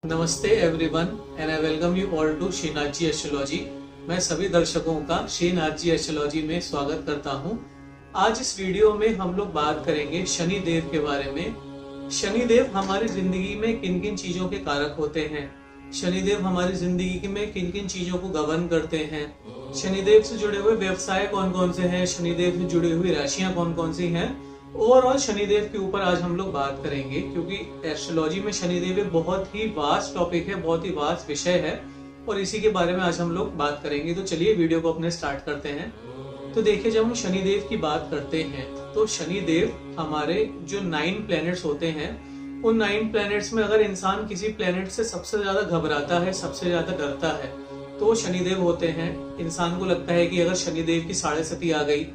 नमस्ते everyone and I welcome you all to Shrinath ji astrology. मैं सभी दर्शकों का श्रीनाथ जी एस्ट्रोलॉजी में स्वागत करता हूं। आज इस वीडियो में हम लोग बात करेंगे शनि देव के बारे में। शनि देव हमारी जिंदगी में किन किन चीजों के कारक होते हैं, शनि देव हमारी जिंदगी में किन किन चीजों को गवर्न करते हैं, शनि देव से जुड़े हुए व्यवसाय कौन कौन से हैं, शनि देव से जुड़ी हुई राशियां कौन कौन सी हैं। ओवरऑल शनिदेव के ऊपर आज हम लोग बात करेंगे, क्योंकि एस्ट्रोलॉजी में शनिदेव एक बहुत ही वास्ट टॉपिक है, बहुत ही वास्ट विषय है और इसी के बारे में आज हम लोग बात करेंगे। तो चलिए वीडियो को अपने स्टार्ट करते हैं। तो देखिए, जब हम शनिदेव की बात करते हैं तो शनिदेव हमारे जो 9 प्लैनेट्स होते हैं, उन 9 प्लैनेट्स में अगर इंसान किसी प्लैनेट से सबसे ज्यादा घबराता है, सबसे ज्यादा डरता है, तो वो शनिदेव होते हैं। इंसान को लगता है कि अगर शनिदेव की 7.5 आ गई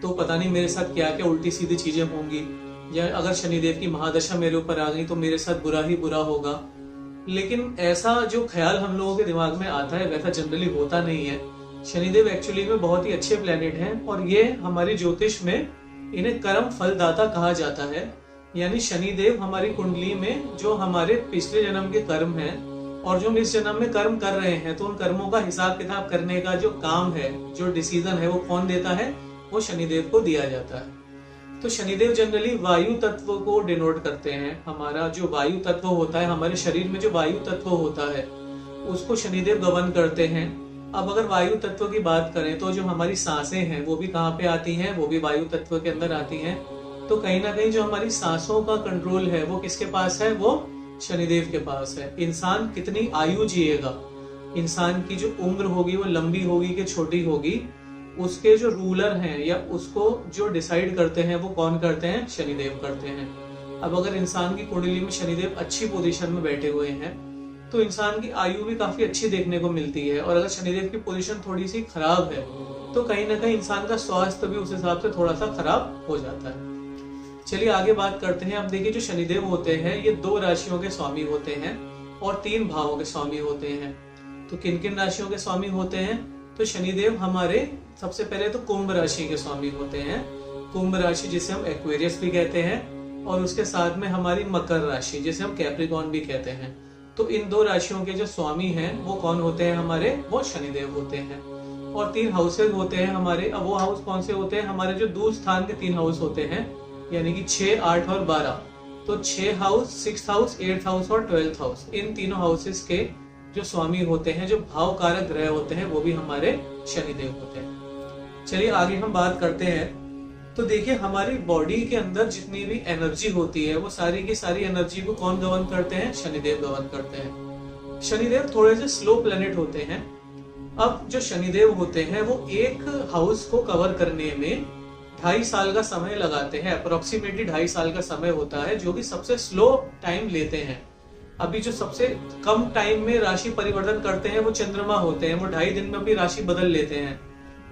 तो पता नहीं मेरे साथ क्या क्या उल्टी सीधी चीजें होंगी, या अगर शनिदेव की महादशा मेरे ऊपर आ गई तो मेरे साथ बुरा ही बुरा होगा। लेकिन ऐसा जो ख्याल हम लोगों के दिमाग में आता है वैसा जनरली होता नहीं है। शनिदेव एक्चुअली में बहुत ही अच्छे प्लेनेट हैं और ये हमारी ज्योतिष में इन्हें कर्म फलदाता कहा जाता है। यानी शनिदेव हमारी कुंडली में जो हमारे पिछले जन्म के कर्म हैं और जो हम इस जन्म में कर्म कर रहे हैं, तो उन कर्मों का हिसाब किताब करने का जो काम है, जो डिसीजन है, वो कौन देता है? वो शनिदेव को दिया जाता है। तो शनिदेव जनरली वायु तत्व को डिनोट करते हैं। हमारा जो वायु तत्व होता है, हमारे शरीर में जो वायु तत्व होता है उसको शनिदेव गवर्न करते हैं। अब अगर वायु तत्व की बात करें तो जो हमारी सांसें हैं वो भी कहाँ पे आती हैं? वो भी वायु तत्व के अंदर आती हैं। तो कहीं ना कहीं जो हमारी सांसों का कंट्रोल है वो किसके पास है? वो शनिदेव के पास है। इंसान कितनी आयु जिएगा, इंसान की जो उम्र होगी वो लंबी होगी कि छोटी होगी, उसके जो रूलर हैं या उसको जो डिसाइड करते हैं वो कौन करते हैं? शनिदेव करते हैं। अब अगर इंसान की कुंडली में शनिदेव अच्छी पोजीशन में बैठे हुए हैं तो इंसान की आयु भी काफी अच्छी देखने को मिलती है, और अगर शनिदेव की पोजीशन थोड़ी सी खराब है तो कहीं ना कहीं इंसान का स्वास्थ्य भी उस हिसाब से थोड़ा सा खराब हो जाता है। चलिए आगे बात करते हैं। अब देखिए, जो शनिदेव होते हैं ये 2 राशियों के स्वामी होते हैं और 3 भावों के स्वामी होते हैं। तो किन किन राशियों के स्वामी होते हैं? तो शनिदेव हमारे सबसे पहले तो कुंभ राशि के स्वामी होते हैं। कुंभ राशि जिसे हम एक्वेरियस भी कहते हैं, और उसके साथ में हमारी मकर राशि जिसे हम कैप्रिकॉर्न भी कहते हैं। तो इन 2 राशियों के जो स्वामी हैं वो कौन होते हैं हमारे? वो शनिदेव होते हैं। और 3 हाउसेज होते हैं हमारे। अब वो हाउस कौन से होते हैं? हमारे जो दूर स्थान के 3 हाउस होते हैं, यानी कि 6, 8 और 12। तो 6 house, 6th house, 8th house और 12th हाउस, इन तीनों हाउसेस के जो स्वामी होते हैं, जो भाव कारक ग्रह होते हैं, वो भी हमारे शनिदेव होते हैं। चलिए आगे हम बात करते हैं। तो देखिए, हमारी बॉडी के अंदर जितनी भी एनर्जी होती है वो सारी की सारी एनर्जी को कौन गवर्न करते हैं? शनिदेव गवर्न करते हैं। शनिदेव थोड़े से स्लो प्लेनेट होते हैं। अब जो शनिदेव होते हैं वो एक हाउस को कवर करने में 2.5 साल का समय लगाते हैं। अप्रोक्सीमेटली 2.5 साल का समय होता है, जो कि सबसे स्लो टाइम लेते हैं। अभी जो सबसे कम टाइम में राशि परिवर्तन करते हैं वो चंद्रमा होते हैं। वो 2.5 दिन में अपनी राशि बदल लेते हैं।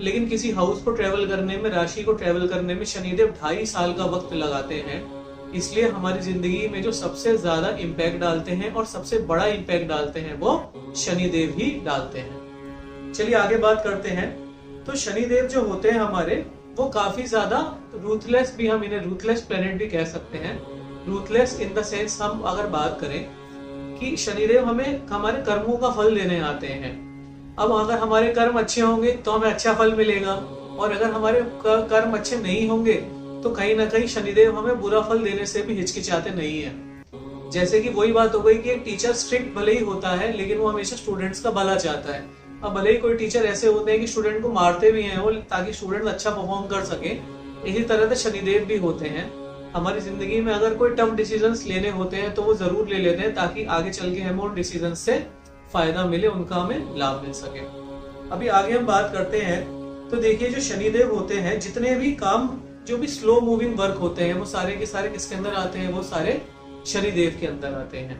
लेकिन किसी हाउस को ट्रेवल करने में, राशि को ट्रेवल करने में शनिदेव 2.5 साल का वक्त लगाते हैं। इसलिए हमारी जिंदगी में जो सबसे ज्यादा इम्पैक्ट डालते हैं और सबसे बड़ा इम्पैक्ट डालते हैं वो शनिदेव ही डालते हैं। चलिए आगे बात करते हैं। तो शनिदेव जो होते हैं हमारे, वो काफी ज्यादा रूथलेस भी, हम इन्हें रूथलेस प्लेनेट भी कह सकते हैं। रूथलेस इन द सेंस हम अगर बात करें कि शनिदेव हमें हमारे कर्मों का फल देने आते हैं। अब अगर हमारे कर्म अच्छे होंगे तो हमें अच्छा फल मिलेगा, और अगर हमारे कर्म अच्छे नहीं होंगे तो कहीं ना कहीं शनिदेव हमें बुरा फल देने से भी हिचकिचाते नहीं है। जैसे कि वही बात हो गई कि टीचर स्ट्रिक्ट भले ही होता है लेकिन वो हमेशा स्टूडेंट्स का भला चाहता है। अब भले ही कोई टीचर ऐसे होते हैं कि स्टूडेंट को मारते भी हैं वो, ताकि स्टूडेंट अच्छा परफॉर्म कर सके, इसी तरह से शनिदेव भी होते हैं। हमारी जिंदगी में अगर कोई टफ डिसीजंस लेने होते हैं तो वो जरूर ले लेते हैं, ताकि आगे चल के हमें उन डिसीजन से फायदा मिले, उनका हमें लाभ मिल सके। अभी आगे हम बात करते हैं। तो देखिए, जो शनिदेव होते हैं, जितने भी काम जो भी स्लो मूविंग वर्क होते हैं वो सारे के सारे किसके अंदर आते हैं? वो सारे शनिदेव के अंदर आते हैं।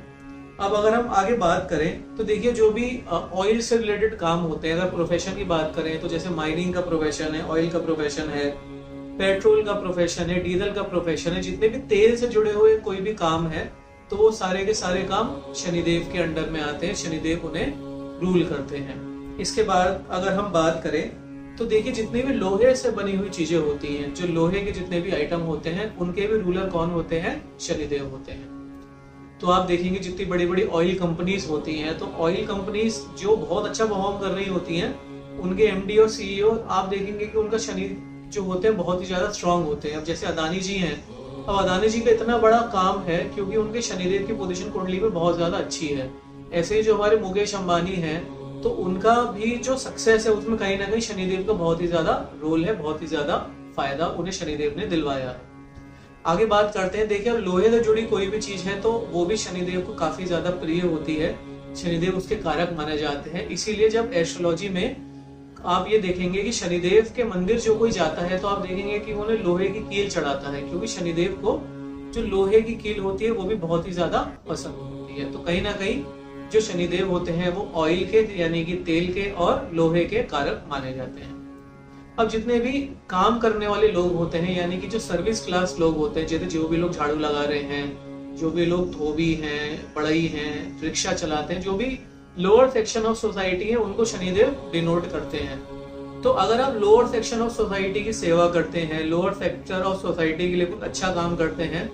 अब अगर हम आगे बात करें तो देखिए, जो भी ऑयल से रिलेटेड काम होते हैं, अगर प्रोफेशन की बात करें तो जैसे माइनिंग का प्रोफेशन है, ऑयल का प्रोफेशन है, पेट्रोल का प्रोफेशन है, डीजल का प्रोफेशन है, जितने भी तेल से जुड़े हुए कोई भी काम है, तो वो सारे के सारे काम शनिदेव के अंडर में आते हैं। शनिदेव उन्हें रूल करते हैं। इसके बाद अगर हम बात करें तो देखिए, जितनी भी लोहे से बनी हुई चीजें होती हैं, जो लोहे के जितने भी आइटम होते हैं, उनके भी रूलर कौन होते हैं? शनिदेव होते हैं। तो आप देखेंगे जितनी बड़ी बड़ी ऑयल कंपनीज होती हैं, तो ऑयल कंपनीज जो बहुत अच्छा परफॉर्म कर रही होती हैं, उनके एमडी और सीईओ आप देखेंगे कि उनका शनि जो होते हैं बहुत ही ज्यादा स्ट्रांग होते हैं। अब जैसे अदानी जी हैं, अब अदानी जी का इतना बड़ा काम है क्योंकि उनके शनिदेव की पोजीशन कुंडली में बहुत ज्यादा अच्छी है। ऐसे ही जो हमारे मुकेश अंबानी हैं, तो उनका भी जो सक्सेस है उसमें कहीं ना कहीं शनिदेव का बहुत ही ज्यादा रोल है, बहुत ही ज्यादा फायदा उन्हें शनिदेव ने दिलवाया है। आगे बात करते हैं। देखिए, अब लोहे से जुड़ी कोई भी चीज है तो वो भी शनिदेव को काफी ज्यादा प्रिय होती है, शनिदेव उसके कारक माने जाते हैं। इसीलिए जब एस्ट्रोलॉजी में आप ये देखेंगे कि शनिदेव के मंदिर जो कोई जाता है तो आप देखेंगे कि उन्हें लोहे की कील चढ़ाता है, क्योंकि शनिदेव को जो लोहे की कील होती है वो भी बहुत ही ज्यादा पसंद होती है। तो कहीं ना कहीं जो शनिदेव होते हैं वो ऑयल के यानी कि तेल के और लोहे के कारक माने जाते हैं। अब जितने भी काम करने वाले लोग होते हैं, यानी कि जो सर्विस क्लास लोग होते हैं, जैसे जो भी लोग झाड़ू लगा रहे हैं, जो भी लोग धोबी हैं, बढ़ई हैं, रिक्शा चलाते हैं, जो भी लोअर सेक्शन ऑफ सोसाइटी है, उनको शनिदेव डिनोट करते हैं। तो अगर आप लोअर सेक्शन ऑफ सोसाइटी की सेवा करते हैं, लोअर सेक्टर ऑफ सोसाइटी के लिए कुछ अच्छा काम करते हैं,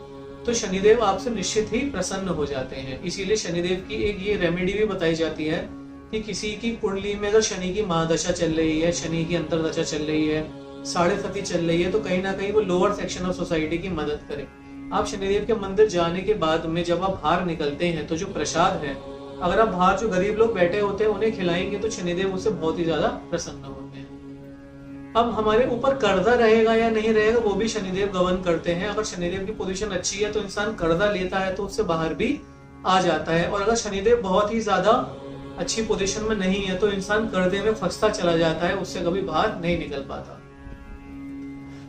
तो शनिदेव आपसे निश्चित ही प्रसन्न हो जाते हैं। इसीलिए शनिदेव की एक ये रेमेडी भी बताई जाती है कि किसी की कुंडली में अगर शनि की महादशा चल रही है, शनि की अंतरदशा चल रही है, साढ़े सती चल रही है, तो कहीं ना कहीं वो लोअर सेक्शन ऑफ सोसाइटी की मदद करे। आप शनिदेव के मंदिर जाने के बाद में जब आप बाहर निकलते हैं तो जो प्रसाद है, अगर आप बाहर जो गरीब लोग बैठे होते हैं उन्हें खिलाएंगे तो शनिदेव उससे बहुत ही ज्यादा प्रसन्न होते हैं। अब हमारे ऊपर कर्जा रहेगा या नहीं रहेगा वो भी शनिदेव गवर्न करते हैं। अगर शनिदेव की पोजीशन अच्छी है तो इंसान कर्जा लेता है तो उससे बाहर भी आ जाता है, और अगर शनिदेव बहुत ही ज्यादा अच्छी पोजीशन में नहीं है तो इंसान कर्जे में फंसता चला जाता है, उससे कभी बाहर नहीं निकल पाता।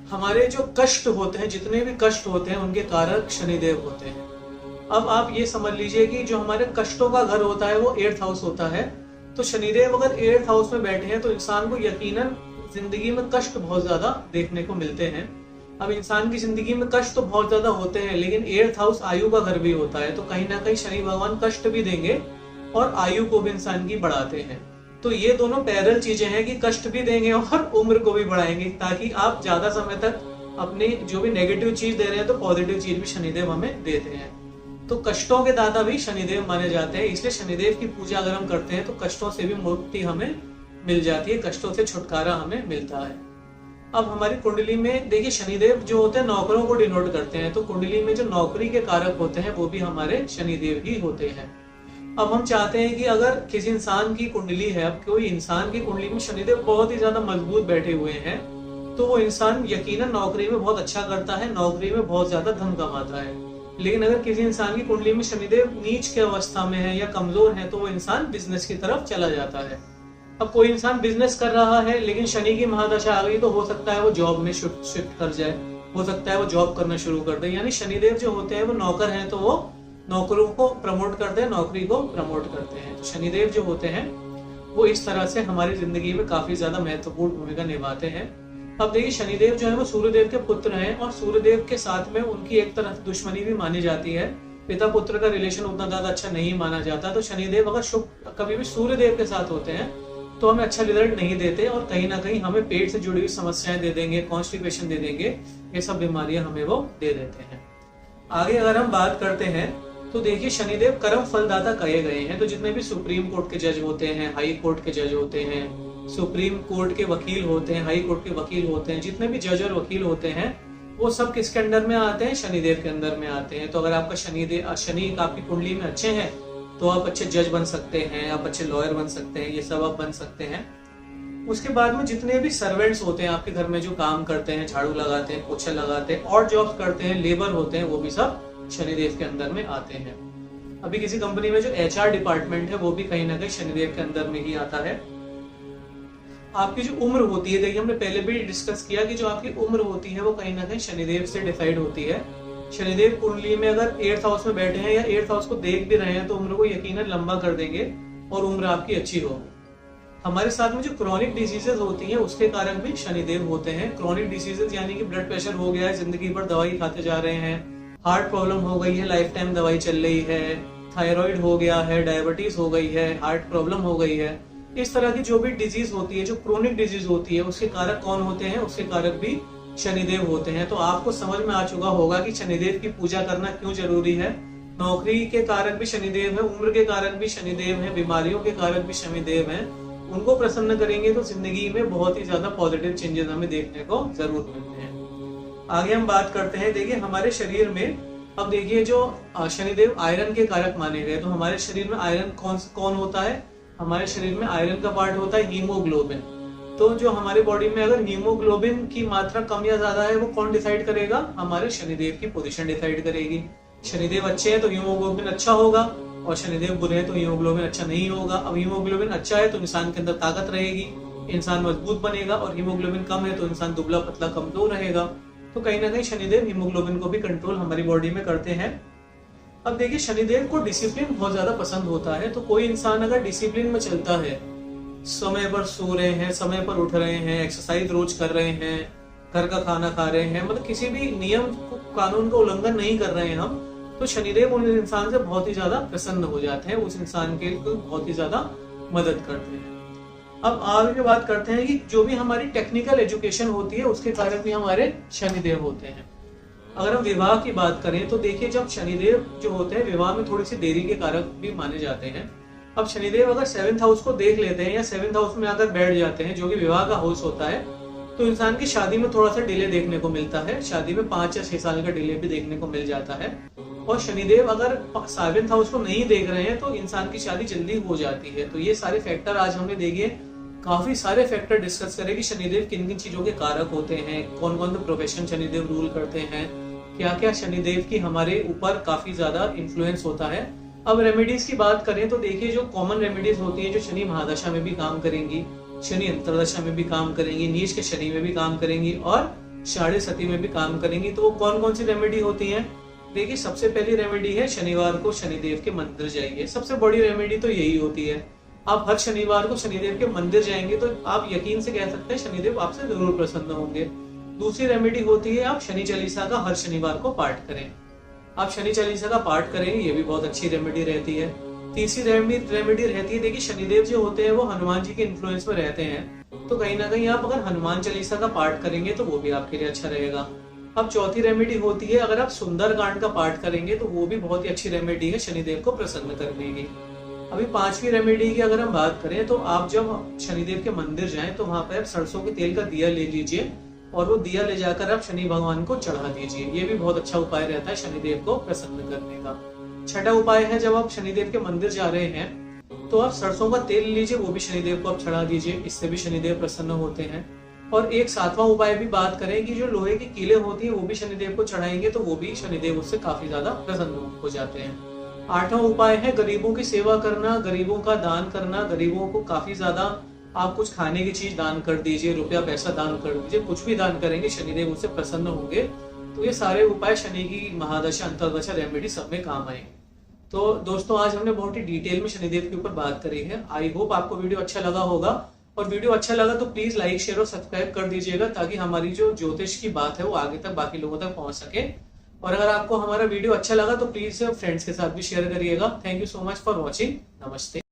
हमारे जो कष्ट होते हैं, जितने भी कष्ट होते हैं, उनके कारक शनिदेव होते हैं। अब आप ये समझ लीजिए कि जो हमारे कष्टों का घर होता है वो 8th हाउस होता है। तो शनिदेव अगर 8th हाउस में बैठे हैं तो इंसान को यकीनन जिंदगी में कष्ट बहुत ज्यादा देखने को मिलते हैं। अब इंसान की जिंदगी में कष्ट तो बहुत ज्यादा होते हैं, लेकिन 8th हाउस आयु का घर भी होता है, तो कहीं ना कहीं शनि भगवान कष्ट भी देंगे और आयु को भी इंसान की बढ़ाते हैं। तो ये दोनों पैरेलल चीजें हैं कि कष्ट भी देंगे और उम्र को भी बढ़ाएंगे, ताकि आप ज्यादा समय तक अपनी जो भी नेगेटिव चीज दे रहे हैं तो पॉजिटिव चीज भी शनिदेव हमें देते हैं। तो कष्टों के दाता भी शनिदेव माने जाते हैं, इसलिए शनिदेव की पूजा अगर हम करते हैं तो कष्टों से भी मुक्ति हमें मिल जाती है, कष्टों से छुटकारा हमें मिलता है। अब हमारी कुंडली में देखिए, शनिदेव जो होते हैं नौकरों को डिनोट करते हैं, तो कुंडली में जो नौकरी के कारक होते हैं वो भी हमारे शनिदेव ही होते हैं। अब हम चाहते हैं कि अगर किसी इंसान की कुंडली है, अब कोई इंसान की कुंडली में शनिदेव बहुत ही ज्यादा मजबूत बैठे हुए हैं, तो वो इंसान यकीनन नौकरी में बहुत अच्छा करता है, नौकरी में बहुत ज्यादा धन कमाता है। लेकिन अगर किसी इंसान की कुंडली में शनिदेव नीच के अवस्था में है या कमजोर है तो वो इंसान बिजनेस की तरफ चला जाता है। अब कोई इंसान बिजनेस कर रहा है लेकिन शनि की महादशा आ गई तो हो सकता है वो जॉब में शिफ्ट कर जाए, हो सकता है वो जॉब करना शुरू कर दे। यानी शनिदेव जो होते हैं वो नौकर हैं तो वो नौकरों को प्रमोट करते हैं, नौकरी को प्रमोट करते हैं। तो शनिदेव जो होते हैं वो इस तरह से हमारी जिंदगी में काफी ज्यादा महत्वपूर्ण भूमिका निभाते हैं। अब देखिए, शनिदेव जो है वो सूर्यदेव के पुत्र हैं, और सूर्यदेव के साथ में उनकी एक तरह दुश्मनी भी मानी जाती है, पिता पुत्र का रिलेशन उतना ज्यादा अच्छा नहीं माना जाता। तो शनिदेव अगर कभी भी सूर्यदेव के साथ होते हैं तो हमें अच्छा रिजल्ट नहीं देते, और कहीं ना कहीं हमें पेट से जुड़ी हुई समस्याएं दे देंगे, कॉन्स्टिपेशन दे देंगे, ये सब बीमारियां हमें वो दे देते हैं। आगे अगर हम बात करते हैं तो देखिए, शनिदेव कर्म फलदाता कहे गए हैं। तो जितने भी सुप्रीम कोर्ट के जज होते हैं, हाई कोर्ट के जज होते हैं, सुप्रीम कोर्ट के वकील होते हैं, हाई कोर्ट के वकील होते हैं, जितने भी जज और वकील होते हैं वो सब किसके अंडर में आते हैं? शनिदेव के अंदर में आते हैं। तो अगर आपका शनि आपकी कुंडली में अच्छे हैं तो आप अच्छे जज बन सकते हैं, आप अच्छे लॉयर बन सकते हैं, ये सब आप बन सकते हैं। उसके बाद में जितने भी सर्वेंट्स होते हैं आपके घर में, जो काम करते हैं, झाड़ू लगाते हैं, पोछा लगाते हैं, और जॉब्स करते हैं, लेबर होते हैं, वो भी सब शनिदेव के अंदर में आते हैं। अभी किसी कंपनी में जो HR डिपार्टमेंट है वो भी कहीं ना कहीं शनिदेव के अंदर में ही आता है। आपकी जो उम्र होती है, देखिए हमने पहले भी डिस्कस किया कि जो आपकी उम्र होती है वो कहीं ना कहीं शनिदेव से डिसाइड होती है। शनिदेव कुंडली में अगर 8th हाउस में बैठे हैं या 8th हाउस को देख भी रहे हैं तो उम्र को यकीनन लंबा कर देंगे और उम्र आपकी अच्छी होगी। हमारे साथ में जो क्रॉनिक डिजीजेज होती हैं उसके कारण भी शनिदेव होते हैं। क्रॉनिक डिजीजेज यानी कि ब्लड प्रेशर हो गया है, जिंदगी भर दवाई खाते जा रहे हैं, हार्ट प्रॉब्लम हो गई है, लाइफ टाइम दवाई चल रही है, थायराइड हो गया है, डायबिटीज हो गई है, हार्ट प्रॉब्लम हो गई है, इस तरह की जो भी डिजीज होती है, जो क्रोनिक डिजीज होती है, उसके कारक कौन होते हैं? उसके कारक भी शनिदेव होते हैं। तो आपको समझ में आ चुका होगा कि शनिदेव की पूजा करना क्यों जरूरी है। नौकरी के कारक भी शनिदेव है, उम्र के कारक भी शनिदेव है, बीमारियों के कारक भी शनिदेव है, उनको प्रसन्न करेंगे तो जिंदगी में बहुत ही ज्यादा पॉजिटिव चेंजेस हमें देखने को जरूर मिलते हैं। आगे हम बात करते हैं। देखिए हमारे शरीर में, अब देखिए जो शनिदेव आयरन के कारक माने गए, तो हमारे शरीर में आयरन कौन होता है? हमारे शरीर में आयरन का पार्ट होता है हीमोग्लोबिन। तो जो हमारे बॉडी में अगर हीमोग्लोबिन की मात्रा कम या ज्यादा है, वो कौन डिसाइड करेगा? हमारे शनिदेव की पोजीशन डिसाइड करेगी। शनिदेव अच्छे हैं तो हीमोग्लोबिन अच्छा होगा, और शनिदेव बुरे हैं तो हीमोग्लोबिन अच्छा नहीं होगा। अब हीमोग्लोबिन अच्छा है तो इंसान के अंदर ताकत रहेगी, इंसान मजबूत बनेगा, और हीमोग्लोबिन कम है तो इंसान दुबला पतला कमजोर रहेगा। तो कहीं ना कहीं शनिदेव हीमोग्लोबिन को भी कंट्रोल हमारी बॉडी में करते हैं। अब देखिए शनिदेव को डिसिप्लिन बहुत ज्यादा पसंद होता है। तो कोई इंसान अगर डिसिप्लिन में चलता है, समय पर सो रहे हैं, समय पर उठ रहे हैं, एक्सरसाइज रोज कर रहे हैं, घर का खाना खा रहे हैं, मतलब किसी भी नियम कानून का उल्लंघन नहीं कर रहे हैं हम, तो शनिदेव उस इंसान से बहुत ही ज्यादा प्रसन्न हो जाते हैं, उस इंसान के लिए बहुत ही ज्यादा मदद करते हैं। अब आगे बात करते हैं कि जो भी हमारी टेक्निकल एजुकेशन होती है उसके कारक भी हमारे शनिदेव होते हैं। अगर हम विवाह की बात करें तो देखिए जब शनिदेव जो होते हैं विवाह में थोड़ी सी देरी के कारक भी माने जाते हैं। अब शनिदेव अगर 7th हाउस को देख लेते हैं या 7th हाउस में आकर बैठ जाते हैं, जो कि विवाह का हाउस होता है, तो इंसान की शादी में थोड़ा सा डिले देखने को मिलता है। शादी में 5 या 6 साल का डिले भी देखने को मिल जाता है। और शनिदेव अगर 7th हाउस को नहीं देख रहे हैं तो इंसान की शादी जल्दी हो जाती है। तो ये सारे फैक्टर आज हमने देखे, काफी सारे फैक्टर डिस्कस करें कि शनिदेव किन किन चीजों के कारक होते हैं, कौन कौन से प्रोफेशन शनिदेव रूल करते हैं, क्या क्या शनिदेव की हमारे ऊपर काफी ज्यादा इन्फ्लुएंस होता है। अब रेमेडीज की बात करें तो देखिए जो कॉमन रेमेडीज होती है, जो शनि महादशा में भी काम करेंगी, शनि अंतरदशा में भी काम करेंगी, नीच के शनि में भी काम करेंगी, और साढ़े सती में भी काम करेंगी। तो वो कौन कौन सी रेमेडी होती है? देखिए सबसे पहली रेमेडी है शनिवार को शनिदेव के मंदिर जाइए। सबसे बड़ी रेमेडी तो यही होती है। आप हर शनिवार को शनिदेव के मंदिर जाएंगे तो आप यकीन से कह सकते हैं शनिदेव आपसे जरूर प्रसन्न होंगे। दूसरी रेमेडी होती है आप शनि चालीसा का हर शनिवार को पाठ करें। आप शनि चालीसा का पाठ करेंगे, ये भी बहुत अच्छी रेमेडी रहती है। तीसरी रेमेडी रहती है, देखिए शनिदेव जो होते हैं वो हनुमान जी के इन्फ्लुएंस में रहते हैं, तो कहीं ना कहीं आप अगर हनुमान चालीसा का पाठ करेंगे तो वो भी आपके लिए अच्छा रहेगा। अब चौथी रेमेडी होती है अगर आप सुंदरकांड का पाठ करेंगे तो वो भी बहुत ही अच्छी रेमेडी है शनिदेव को प्रसन्न करने की। अभी पांचवी रेमेडी की अगर हम बात करें तो आप जब शनिदेव के मंदिर जाएं तो वहां पर आप सरसों के तेल का दिया ले लीजिए, और वो दिया ले जाकर आप शनि भगवान को चढ़ा दीजिए। ये भी बहुत अच्छा उपाय रहता है शनिदेव को प्रसन्न करने का। छठा उपाय है जब आप शनिदेव के मंदिर जा रहे हैं तो आप सरसों का तेल लीजिए, वो भी शनिदेव को आप चढ़ा दीजिए, इससे भी शनिदेव प्रसन्न होते हैं। और एक 7वां उपाय भी बात करें कि जो लोहे की कीलें होती है वो भी शनिदेव को चढ़ाएंगे तो वो भी शनिदेव उससे काफी ज्यादा प्रसन्न हो जाते हैं। 8वां उपाय है गरीबों की सेवा करना, गरीबों का दान करना। गरीबों को काफी ज्यादा आप कुछ खाने की चीज दान कर दीजिए, रुपया पैसा दान कर दीजिए, कुछ भी दान करेंगे शनिदेव उससे प्रसन्न होंगे। तो ये सारे उपाय शनि की महादशा अंतरदशा रेमेडी सब में काम आएंगे। तो दोस्तों आज हमने बहुत ही डिटेल में शनिदेव के ऊपर बात करी है। आई होप आपको वीडियो अच्छा लगा होगा, और वीडियो अच्छा लगा तो प्लीज लाइक शेयर और सब्सक्राइब कर दीजिएगा ताकि हमारी जो ज्योतिष की बात है वो आगे तक बाकी लोगों तक पहुंच सके। और अगर आपको हमारा वीडियो अच्छा लगा तो प्लीज फ्रेंड्स के साथ भी शेयर करिएगा। Thank you so much for watching. नमस्ते।